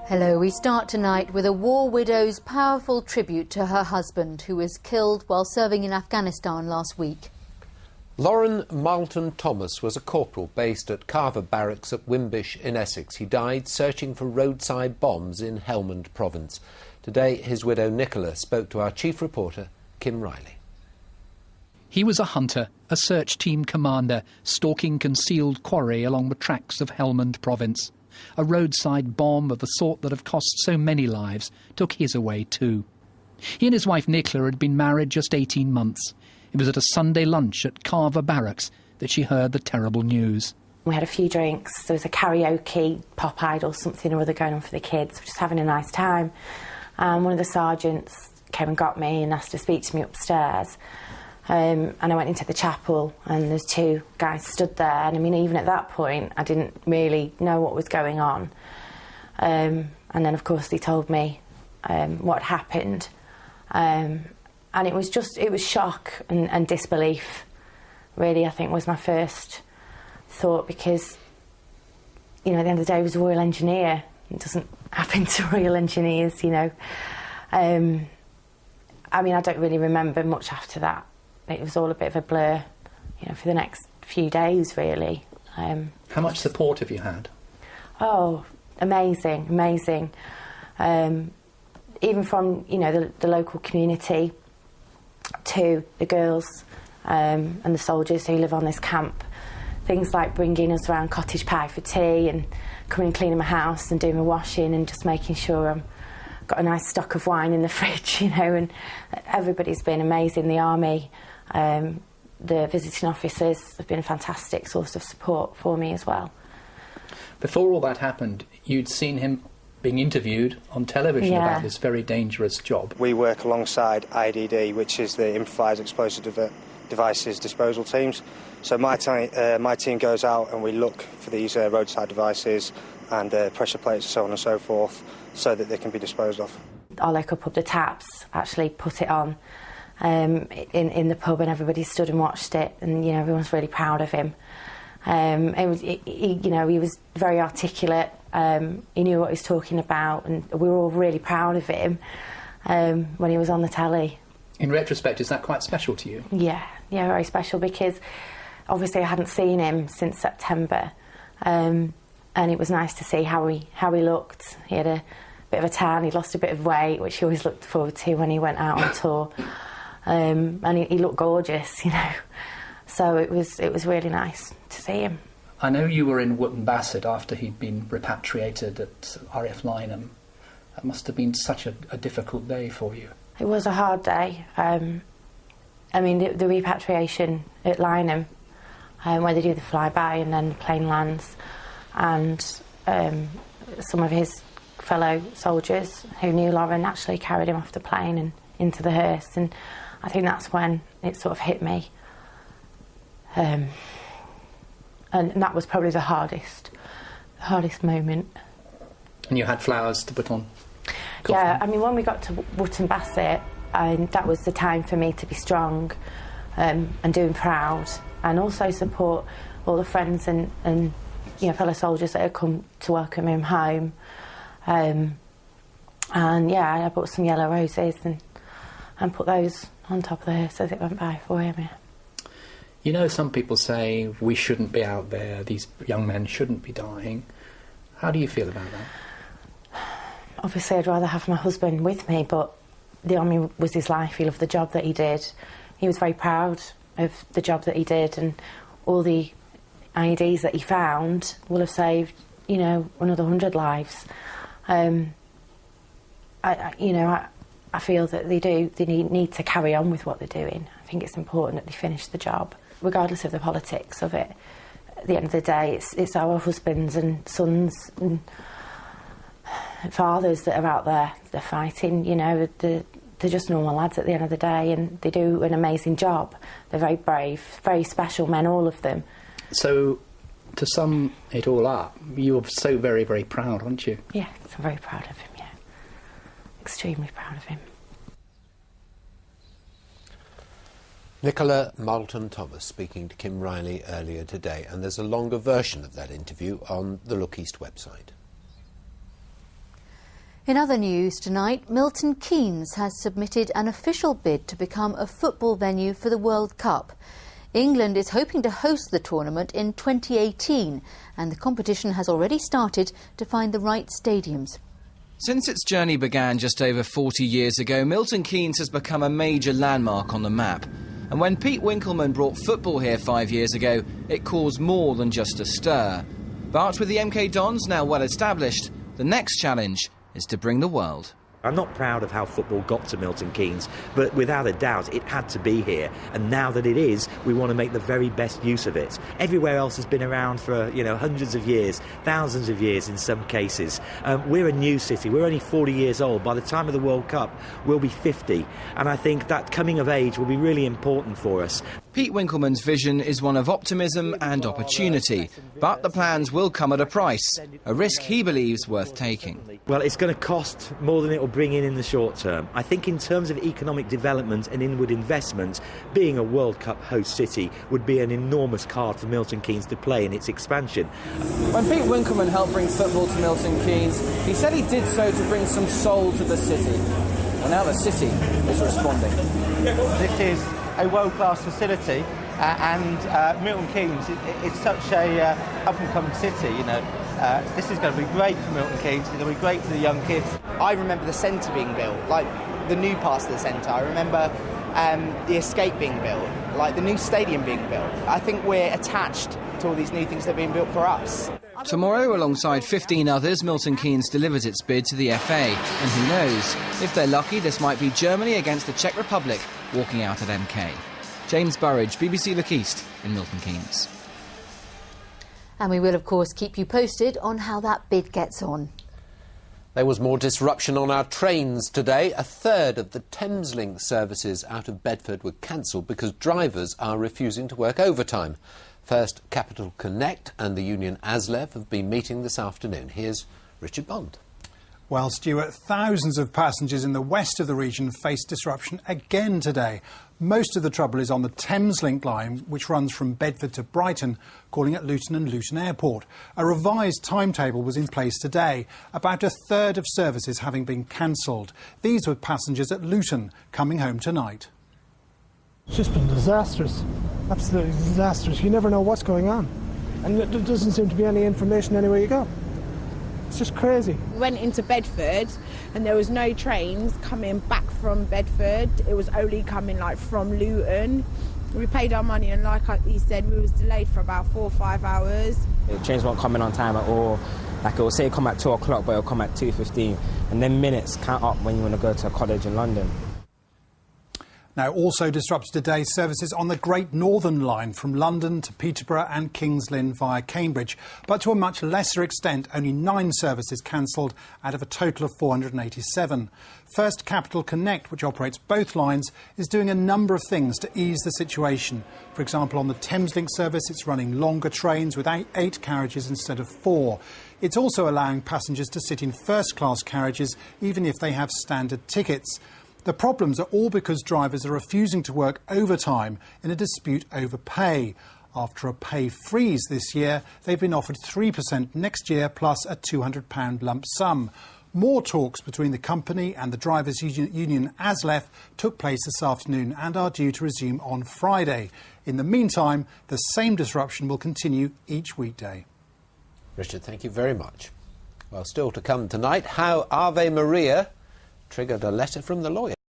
Hello, we start tonight with a war widow's powerful tribute to her husband, who was killed while serving in Afghanistan last week. Loren Marlton Thomas was a corporal based at Carver Barracks at Wimbish in Essex. He died searching for roadside bombs in Helmand province. Today, his widow Nicola spoke to our chief reporter, Kim Riley. He was a hunter, a search team commander, stalking concealed quarry along the tracks of Helmand province. A roadside bomb of the sort that have cost so many lives took his away too. He and his wife Nicola had been married just 18 months. It was at a Sunday lunch at Carver Barracks that she heard the terrible news. We had a few drinks, there was a karaoke, pop idol, something or other going on for the kids, just having a nice time. One of the sergeants came and got me and asked to speak to me upstairs. And I went into the chapel and there's two guys stood there, and I mean, even at that point I didn't really know what was going on. And then of course they told me what happened. And it was shock and disbelief, really, I think was my first thought, because, you know, at the end of the day he was a Royal Engineer. It doesn't happen to Royal Engineers, you know. I mean, I don't really remember much after that. It was all a bit of a blur, you know, for the next few days, really. How much support have you had? Oh, amazing, amazing. Even from, you know, the local community to the girls and the soldiers who live on this camp. Things like bringing us around cottage pie for tea and coming and cleaning my house and doing my washing and just making sure I've got a nice stock of wine in the fridge, you know, and everybody's been amazing. The army, the visiting officers have been a fantastic source of support for me as well. Before all that happened, you'd seen him being interviewed on television about this very dangerous job. We work alongside IDD, which is the Improvised Explosive Devices Disposal Teams. So my team goes out and we look for these roadside devices and pressure plates, so on and so forth, so that they can be disposed of. Our local pub, the Taps, actually put it on in the pub, and everybody stood and watched it, and, you know, everyone's really proud of him. You know, he was very articulate. He knew what he was talking about, and we were all really proud of him when he was on the telly. In retrospect, is that quite special to you? Yeah, very special, because obviously I hadn't seen him since September, and it was nice to see how he looked. He had a bit of a tan, he'd lost a bit of weight, which he always looked forward to when he went out on tour, and he looked gorgeous, you know. So it was really nice to see him. I know you were in Wootton Bassett after he'd been repatriated at RAF Lynham. That must have been such a difficult day for you. It was a hard day. I mean, the repatriation at Lynham, where they do the flyby and then the plane lands, and some of his fellow soldiers who knew Loren actually carried him off the plane and into the hearse, and I think that's when it sort of hit me. And that was probably the hardest moment. And you had flowers to put on? Yeah, I mean, when we got to Wootton Bassett, that was the time for me to be strong and doing proud, and also support all the friends and you know, fellow soldiers that had come to welcome him home. And yeah, I bought some yellow roses and put those on top of the hearse as it went by for him. Yeah. You know, some people say we shouldn't be out there, these young men shouldn't be dying. How do you feel about that? Obviously, I'd rather have my husband with me, but the army was his life. He loved the job that he did. He was very proud of the job that he did, and all the IEDs that he found will have saved, you know, another 100 lives. I feel that they need to carry on with what they're doing. I think it's important that they finish the job, regardless of the politics of it. At the end of the day, it's our husbands and sons and fathers that are out there, they're fighting, you know, they're just normal lads at the end of the day, and they do an amazing job. They're very brave, very special men, all of them. So, to sum it all up, you're so very, very proud, aren't you? Yeah, I'm very proud of him, yeah. Extremely proud of him. Nicola Marlton Thomas speaking to Kim Riley earlier today, and there's a longer version of that interview on the Look East website. In other news tonight, Milton Keynes has submitted an official bid to become a football venue for the World Cup. England is hoping to host the tournament in 2018, and the competition has already started to find the right stadiums. Since its journey began just over 40 years ago, Milton Keynes has become a major landmark on the map. And when Pete Winkleman brought football here 5 years ago, it caused more than just a stir. But with the MK Dons now well established, the next challenge is to bring the world. I'm not proud of how football got to Milton Keynes, but without a doubt it had to be here, and now that it is, we want to make the very best use of it. Everywhere else has been around for, hundreds of years, thousands of years in some cases. We're a new city, we're only 40 years old. By the time of the World Cup, we'll be 50, and I think that coming of age will be really important for us. Pete Winkleman's vision is one of optimism and opportunity, but the plans will come at a price, a risk he believes worth taking. Well, it's going to cost more than it will bring in the short term. I think in terms of economic development and inward investment, being a World Cup host city would be an enormous card for Milton Keynes to play in its expansion. When Pete Winkleman helped bring football to Milton Keynes, he said he did so to bring some soul to the city. Well, now the city is responding. This is a world-class facility, and Milton Keynes, it's such a up-and-coming city, This is going to be great for Milton Keynes, it's going to be great for the young kids. I remember the centre being built, like the new parts of the centre. I remember the escape being built, like the new stadium being built. I think we're attached to all these new things that are being built for us. Tomorrow, alongside 15 others, Milton Keynes delivers its bid to the FA. And who knows, if they're lucky, this might be Germany against the Czech Republic walking out at MK. James Burridge, BBC Look East in Milton Keynes. And we will, of course, keep you posted on how that bid gets on. There was more disruption on our trains today. A third of the Thameslink services out of Bedford were cancelled because drivers are refusing to work overtime. First Capital Connect and the union ASLEF have been meeting this afternoon. Here's Richard Bond. Well, Stuart, thousands of passengers in the west of the region face disruption again today. Most of the trouble is on the Thameslink line, which runs from Bedford to Brighton, calling at Luton and Luton Airport. A revised timetable was in place today, about a third of services having been cancelled. These were passengers at Luton coming home tonight. It's just been disastrous, absolutely disastrous. You never know what's going on, and there doesn't seem to be any information anywhere you go. It's just crazy. We went into Bedford and there was no trains coming back from Bedford. It was only coming from Luton. We paid our money and like he said, we was delayed for about 4 or 5 hours. The trains weren't coming on time at all. Like it will say come at 2 o'clock, but it'll come at 2:15. And then minutes count up when you want to go to a college in London. Now, also disrupted today, services on the Great Northern Line from London to Peterborough and Kings Lynn via Cambridge. But to a much lesser extent, only 9 services cancelled out of a total of 487. First Capital Connect, which operates both lines, is doing a number of things to ease the situation. For example, on the Thameslink service, it's running longer trains with 8 carriages instead of 4. It's also allowing passengers to sit in first-class carriages, even if they have standard tickets. The problems are all because drivers are refusing to work overtime in a dispute over pay. After a pay freeze this year, they've been offered 3% next year plus a £200 lump sum. More talks between the company and the drivers' union ASLEF took place this afternoon and are due to resume on Friday. In the meantime, the same disruption will continue each weekday. Richard, thank you very much. Well, still to come tonight, how Ave Maria triggered a letter from the lawyer.